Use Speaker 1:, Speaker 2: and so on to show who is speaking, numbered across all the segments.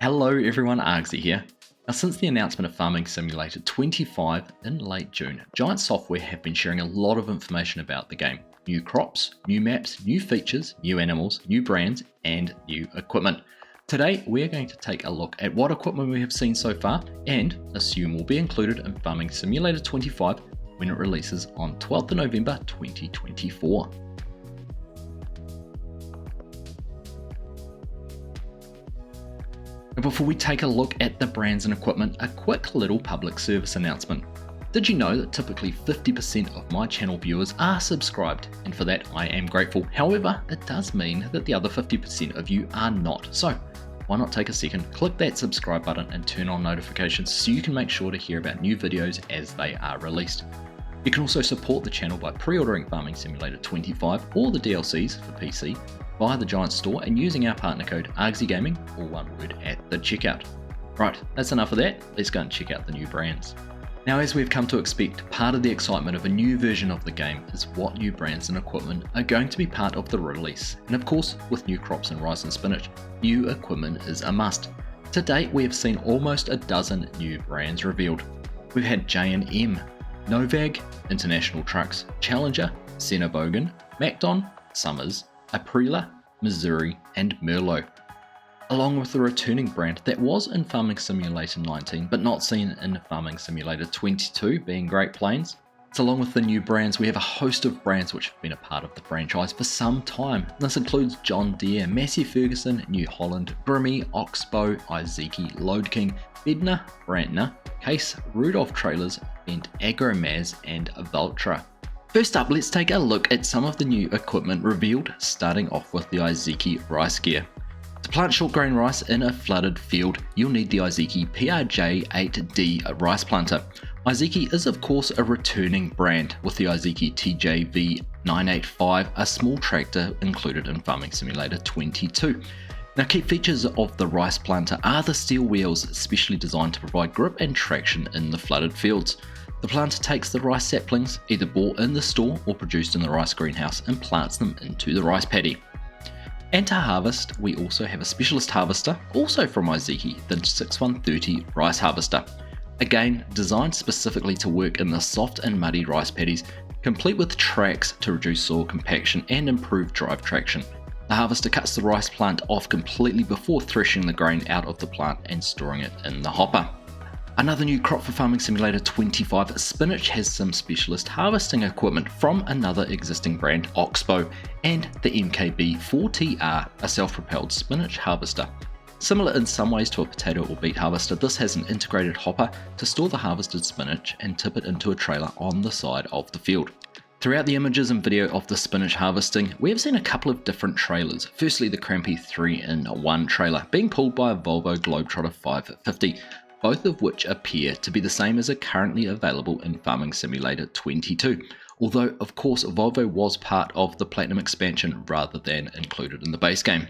Speaker 1: Hello everyone, Argsy here. Now since the announcement of Farming Simulator 25 in late June, Giant Software have been sharing a lot of information about the game. New crops, new maps, new features, new animals, new brands, and new equipment. Today we're going to take a look at what equipment we have seen so far and assume will be included in Farming Simulator 25 when it releases on 12th of November 2024. Before we take a look at the brands and equipment, a quick little public service announcement. Did you know that typically 50% of my channel viewers are subscribed, and for that I am grateful. However, it does mean that the other 50% of you are not. So why not take a second, click that subscribe button and turn on notifications so you can make sure to hear about new videos as they are released. You can also support the channel by pre-ordering Farming Simulator 25 or the DLCs for PC via the Giant store and using our partner code ArgsyGaming, all one word, at the checkout. Right, that's enough of that, let's go and check out the new brands. Now, as we've come to expect, part of the excitement of a new version of the game is what new brands and equipment are going to be part of the release. And of course, with new crops in rice and spinach, new equipment is a must. To date, we have seen almost a dozen new brands revealed. We've had J&M, Novag, International Trucks, Challenger, Cenobogan, Macdon, Summers, Aprilia, Missouri, and Merlot, along with the returning brand that was in Farming Simulator 19 but not seen in Farming Simulator 22, being Great Plains. It's along with the new brands, we have a host of brands which have been a part of the franchise for some time. This includes John Deere, Massey Ferguson, New Holland, Grimmie, Oxbow, Iseki, Load King, Bednar, Brantner, Case, Rudolph Trailers, Bent Agromaz, and Valtra. First up, let's take a look at some of the new equipment revealed, starting off with the Iseki rice gear. To plant short grain rice in a flooded field, you'll need the Iseki PRJ8D rice planter. Iseki is of course a returning brand, with the Iseki TJV985, a small tractor included in Farming Simulator 22. Now, key features of the rice planter are the steel wheels, specially designed to provide grip and traction in the flooded fields. The planter takes the rice saplings, either bought in the store or produced in the rice greenhouse, and plants them into the rice paddy. And to harvest, we also have a specialist harvester, also from Iseki, the 6130 rice harvester. Again, designed specifically to work in the soft and muddy rice paddies, complete with tracks to reduce soil compaction and improve drive traction. The harvester cuts the rice plant off completely before threshing the grain out of the plant and storing it in the hopper. Another new crop for Farming Simulator 25, spinach has some specialist harvesting equipment from another existing brand, Oxbow, and the MKB4TR, a self-propelled spinach harvester. Similar in some ways to a potato or beet harvester, this has an integrated hopper to store the harvested spinach and tip it into a trailer on the side of the field. Throughout the images and video of the spinach harvesting, we have seen a couple of different trailers. Firstly, the Crampy 3-in-1 trailer, being pulled by a Volvo Globetrotter 550. Both of which appear to be the same as are currently available in Farming Simulator 22, although of course Volvo was part of the Platinum expansion rather than included in the base game.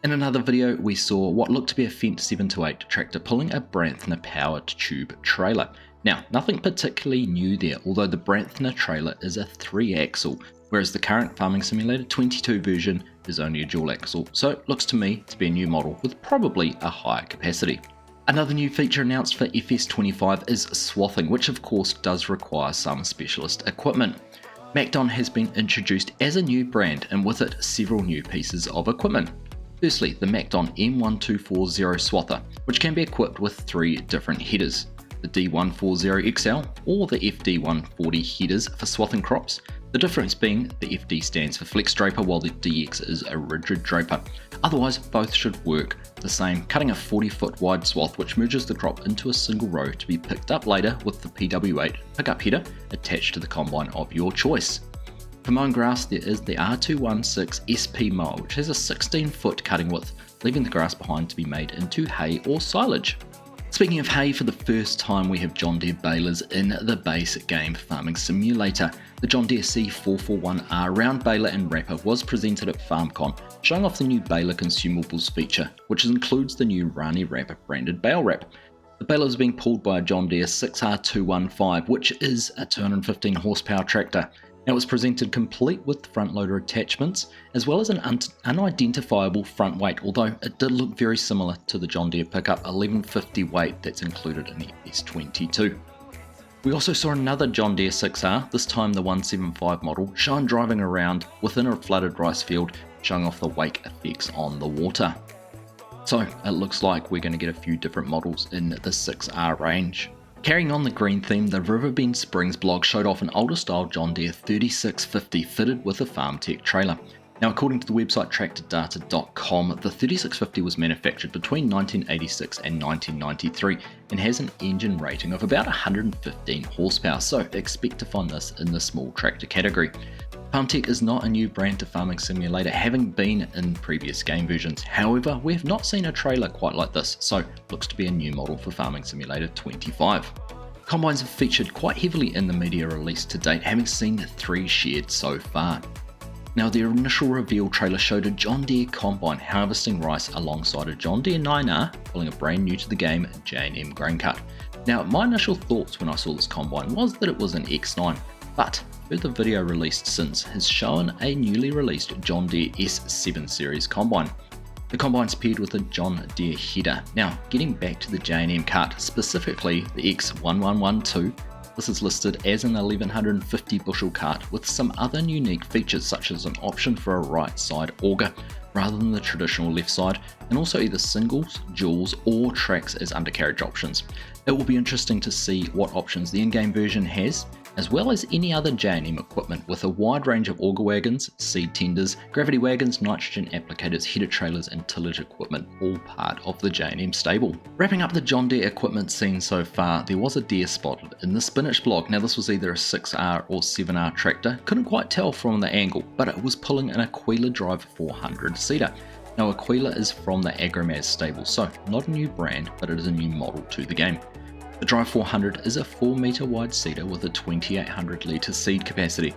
Speaker 1: In another video we saw what looked to be a Fendt 728 tractor pulling a Branthner powered tube trailer. Now, nothing particularly new there, although the Branthner trailer is a 3-axle, whereas the current Farming Simulator 22 version is only a dual axle, so it looks to me to be a new model with probably a higher capacity. Another new feature announced for FS25 is swathing, which of course does require some specialist equipment. Macdon has been introduced as a new brand, and with it several new pieces of equipment. Firstly, the Macdon M1240 swather, which can be equipped with 3 different headers. The D140XL or the FD140 headers for swathing crops, the difference being the FD stands for flex draper while the DX is a rigid draper. Otherwise, both should work the same, cutting a 40-foot wide swath which merges the crop into a single row to be picked up later with the PW8 pickup header attached to the combine of your choice. For mowing grass, there is the R216 SP mower, which has a 16-foot cutting width, leaving the grass behind to be made into hay or silage. Speaking of hay, for the first time we have John Deere balers in the base game Farming Simulator. The John Deere C441R round baler and wrapper was presented at FarmCon, showing off the new baler consumables feature, which includes the new Rani wrapper branded bale wrap. The baler is being pulled by a John Deere 6R215, which is a 215 horsepower tractor. Now, it was presented complete with front loader attachments, as well as an unidentifiable front weight, although it did look very similar to the John Deere pickup 1150 weight that's included in the FS22. We also saw another John Deere 6R, this time the 175 model, shown driving around within a flooded rice field, showing off the wake effects on the water. So it looks like we're going to get a few different models in the 6R range. Carrying on the green theme, the Riverbend Springs blog showed off an older style John Deere 3650 fitted with a FarmTech trailer. Now, according to the website tractordata.com, the 3650 was manufactured between 1986 and 1993 and has an engine rating of about 115 horsepower, so expect to find this in the small tractor category. FarmTech is not a new brand to Farming Simulator, having been in previous game versions. However, we have not seen a trailer quite like this, so looks to be a new model for Farming Simulator 25. Combines have featured quite heavily in the media release to date, having seen 3 shared so far. Now, the initial reveal trailer showed a John Deere combine harvesting rice alongside a John Deere 9R pulling a brand new to the game J&M grain cart. Now, my initial thoughts when I saw this combine was that it was an X9, but further video released since has shown a newly released John Deere S7 series combine. The combine's paired with a John Deere header. Now, getting back to the J&M cart, specifically the X1112, this is listed as an 1150 bushel cart with some other unique features such as an option for a right side auger rather than the traditional left side, and also either singles, duals or tracks as undercarriage options. It will be interesting to see what options the in-game version has, as well as any other J&M equipment with a wide range of auger wagons, seed tenders, gravity wagons, nitrogen applicators, header trailers and tillage equipment, all part of the J&M stable. Wrapping up the John Deere equipment seen so far, there was a Deere spotted in the spinach block. Now, this was either a 6R or 7R tractor, couldn't quite tell from the angle, but it was pulling an Aquila Drive 400 seeder. Now, Aquila is from the Agromaz stable, so not a new brand, but it is a new model to the game. The Drive 400 is a 4 metre wide seeder with a 2800 litre seed capacity.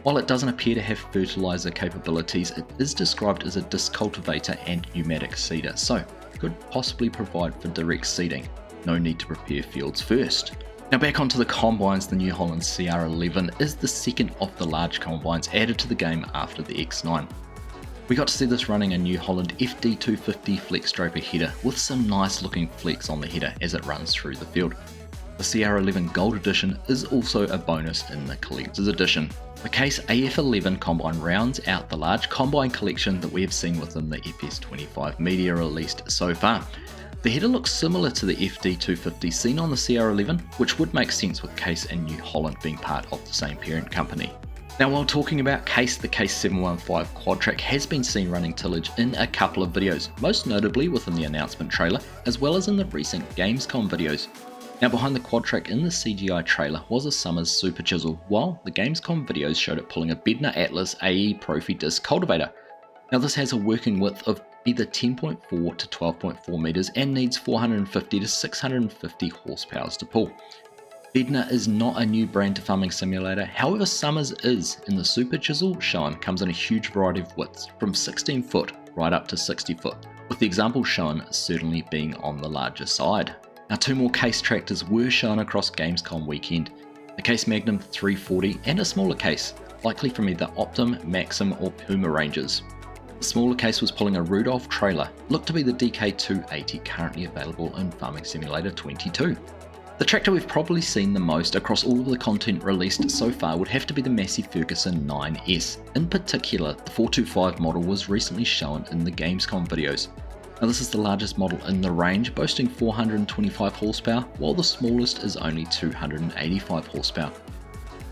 Speaker 1: While it doesn't appear to have fertiliser capabilities, it is described as a disc cultivator and pneumatic seeder, so could possibly provide for direct seeding. No need to prepare fields first. Now, back onto the combines, the New Holland CR11 is the second of the large combines added to the game after the X9. We got to see this running a New Holland FD250 flex draper header with some nice looking flex on the header as it runs through the field. The CR11 Gold Edition is also a bonus in the Collector's Edition. The Case AF11 combine rounds out the large combine collection that we have seen within the FS25 media released so far. The header looks similar to the FD250 seen on the CR11, which would make sense with Case and New Holland being part of the same parent company. Now, while talking about Case, the Case 715 Quadtrac has been seen running tillage in a couple of videos, most notably within the announcement trailer, as well as in the recent Gamescom videos. Now, behind the Quadtrac in the CGI trailer was a Summers Super Chisel, while the Gamescom videos showed it pulling a Bednar Atlas AE Profi disc cultivator. Now, this has a working width of either 10.4 to 12.4 meters and needs 450 to 650 horsepower to pull. Bednar is not a new brand to Farming Simulator, however Summers is, and the Super Chisel shown comes in a huge variety of widths, from 16 foot right up to 60 foot, with the example shown certainly being on the larger side. Now, 2 more Case tractors were shown across Gamescom weekend, the Case Magnum 340 and a smaller Case, likely from either Optum, Maxim or Puma ranges. The smaller Case was pulling a Rudolph trailer, looked to be the DK280 currently available in Farming Simulator 22. The tractor we've probably seen the most across all of the content released so far would have to be the Massey Ferguson 9S. In particular, the 425 model was recently shown in the Gamescom videos. Now, this is the largest model in the range, boasting 425 horsepower, while the smallest is only 285 horsepower.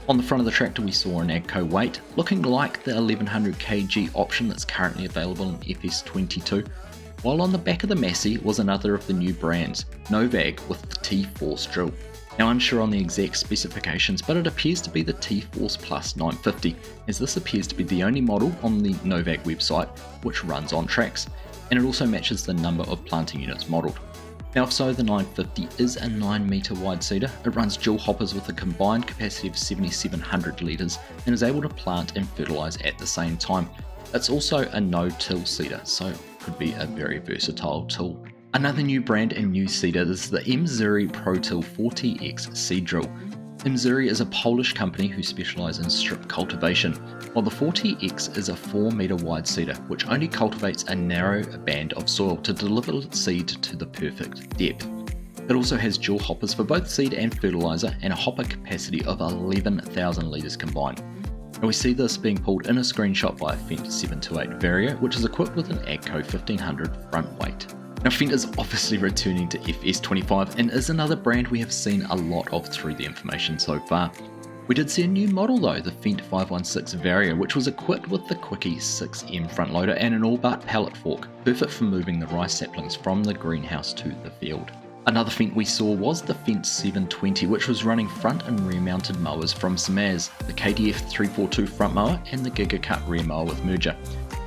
Speaker 1: On the front of the tractor we saw an AGCO weight, looking like the 1100 kg option that's currently available in FS22, while on the back of the Massey was another of the new brands, Novag with the T-Force drill. Now, unsure on the exact specifications, but it appears to be the T-Force Plus 950, as this appears to be the only model on the Novag website which runs on tracks, and it also matches the number of planting units modelled. Now, if so, the 950 is a 9 metre wide seeder. It runs dual hoppers with a combined capacity of 7,700 litres and is able to plant and fertilise at the same time. It's also a no-till seeder, so could be a very versatile tool. Another new brand and new seeder is the Mzuri ProTill 40X seed drill. Imzuri is a Polish company who specialise in strip cultivation, while the 40X is a 4 metre wide seeder which only cultivates a narrow band of soil to deliver seed to the perfect depth. It also has dual hoppers for both seed and fertiliser and a hopper capacity of 11,000 litres combined. And we see this being pulled in a screenshot by a Fendt 728 Vario, which is equipped with an AGCO 1500 front weight. Now Fendt is obviously returning to FS25 and is another brand we have seen a lot of through the information so far. We did see a new model though, the Fendt 516 Vario, which was equipped with the Quickie 6M front loader and an all-butt pallet fork, perfect for moving the rice saplings from the greenhouse to the field. Another Fendt we saw was the Fendt 720, which was running front and rear mounted mowers from Samaz, the KDF 342 front mower and the GigaCut rear mower with merger.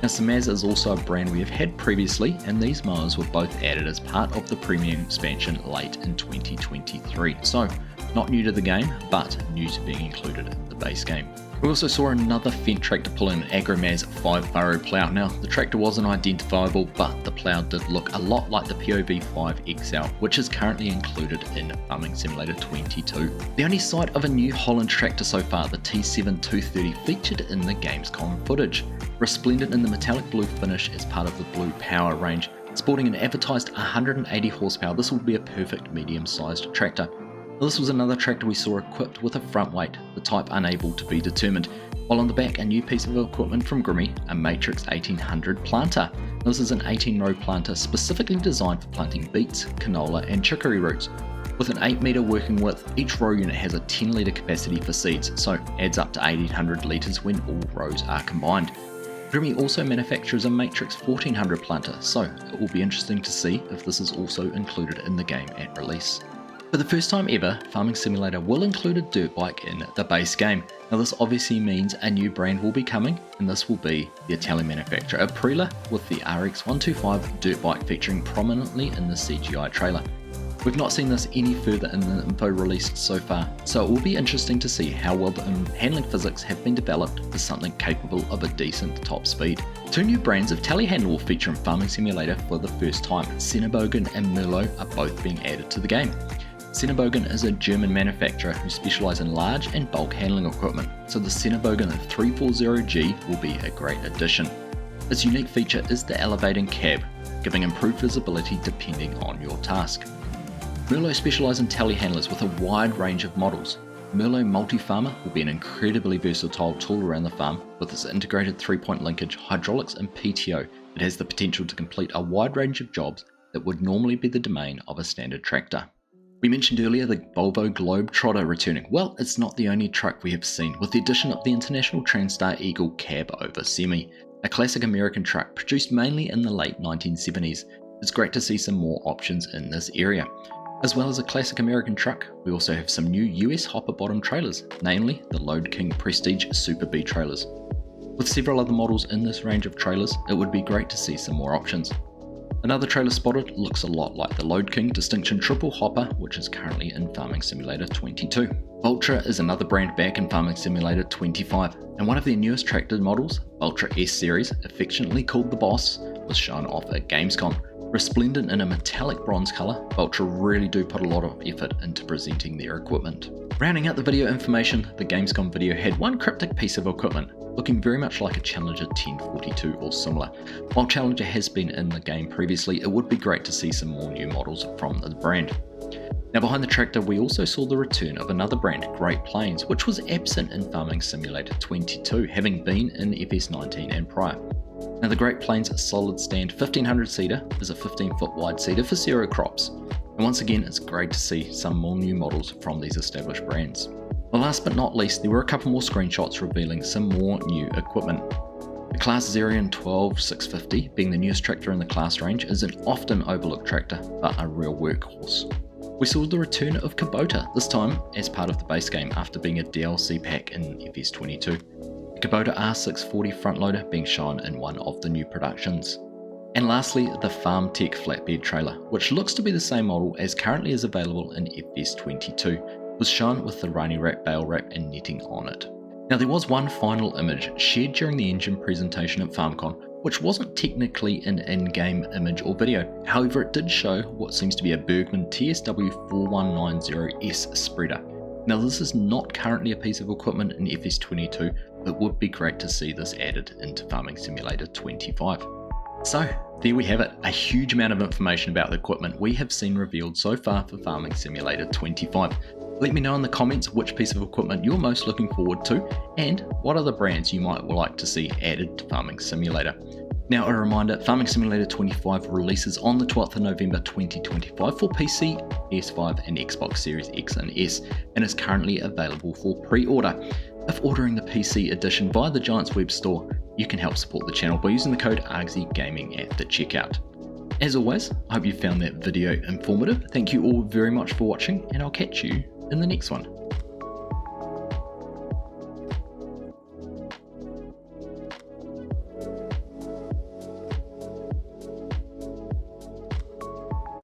Speaker 1: Now Samaz is also a brand we have had previously, and these mowers were both added as part of the premium expansion late in 2023. So not new to the game, but new to being included in the base game. We also saw another Fendt tractor pull in an Agromaz 5-furrow plough. Now, the tractor wasn't identifiable, but the plough did look a lot like the POV 5XL, which is currently included in Farming Simulator 22. The only sight of a New Holland tractor so far, the T7 230, featured in the Gamescom footage. Resplendent in the metallic blue finish as part of the Blue Power range. Sporting an advertised 180 horsepower, this will be a perfect medium-sized tractor. This was another tractor we saw equipped with a front weight, the type unable to be determined, while on the back a new piece of equipment from Grimme, a Matrix 1800 planter. This is an 18-row planter specifically designed for planting beets, canola and chicory roots. With an 8 metre working width, each row unit has a 10 litre capacity for seeds, so adds up to 1800 litres when all rows are combined. Grimme also manufactures a Matrix 1400 planter, so it will be interesting to see if this is also included in the game at release. For the first time ever, Farming Simulator will include a dirt bike in the base game. Now this obviously means a new brand will be coming, and this will be the Italian manufacturer Aprilia with the RX125 dirt bike featuring prominently in the CGI trailer. We've not seen this any further in the info released so far, so it will be interesting to see how well the handling physics have been developed for something capable of a decent top speed. Two new brands of telehandler will feature in Farming Simulator for the first time. Senebogen and Merlo are both being added to the game. Senebogen is a German manufacturer who specialise in large and bulk handling equipment, so the Senebogen 340G will be a great addition. Its unique feature is the elevating cab, giving improved visibility depending on your task. Merlo specialise in telehandlers with a wide range of models. Merlo Multi-Farmer will be an incredibly versatile tool around the farm. With its integrated 3-point linkage, hydraulics and PTO, it has the potential to complete a wide range of jobs that would normally be the domain of a standard tractor. We mentioned earlier the Volvo Globetrotter returning. Well, it's not the only truck we have seen, with the addition of the International Transtar Eagle cab over semi, a classic American truck produced mainly in the late 1970s. It's great to see some more options in this area. As well as a classic American truck, we also have some new US hopper bottom trailers, namely the Load King Prestige Super B trailers. With several other models in this range of trailers, it would be great to see some more options. Another trailer spotted looks a lot like the Load King Distinction Triple Hopper, which is currently in Farming Simulator 22. Valtra is another brand back in Farming Simulator 25, and one of their newest tractor models, Valtra S Series, affectionately called the Boss, was shown off at Gamescom. Resplendent in a metallic bronze colour, Valtra really do put a lot of effort into presenting their equipment. Rounding out the video information, the Gamescom video had one cryptic piece of equipment, looking very much like a Challenger 1042 or similar. While Challenger has been in the game previously, it would be great to see some more new models from the brand. Now behind the tractor we also saw the return of another brand, Great Plains, which was absent in Farming Simulator 22, having been in FS19 and prior. Now the Great Plains solid stand 1500 seater is a 15 foot wide seater for cereal crops. And once again, it's great to see some more new models from these established brands. Well, last but not least, there were a couple more screenshots revealing some more new equipment. The Claas Xerion 12650, being the newest tractor in the Claas range, is an often overlooked tractor, but a real workhorse. We saw the return of Kubota, this time as part of the base game after being a DLC pack in FS22. The Kubota R640 front loader being shown in one of the new productions. And lastly, the FarmTech flatbed trailer, which looks to be the same model as currently is available in FS22, was shown with the Rani Wrap bale wrap and netting on it. Now there was one final image shared during the engine presentation at FarmCon, which wasn't technically an in-game image or video. However, it did show what seems to be a Bergmann TSW4190S spreader. Now this is not currently a piece of equipment in FS22, but would be great to see this added into Farming Simulator 25. So there we have it, a huge amount of information about the equipment we have seen revealed so far for Farming Simulator 25. Let me know in the comments which piece of equipment you're most looking forward to and what other brands you might like to see added to Farming Simulator. Now a reminder, Farming Simulator 25 releases on the 12th of November 2025 for PC, PS5 and Xbox Series X and S, and is currently available for pre-order. If ordering the PC edition via the Giants web store, you can help support the channel by using the code ArgsyGaming at the checkout. As always, I hope you found that video informative. Thank you all very much for watching, and I'll catch you in the next one.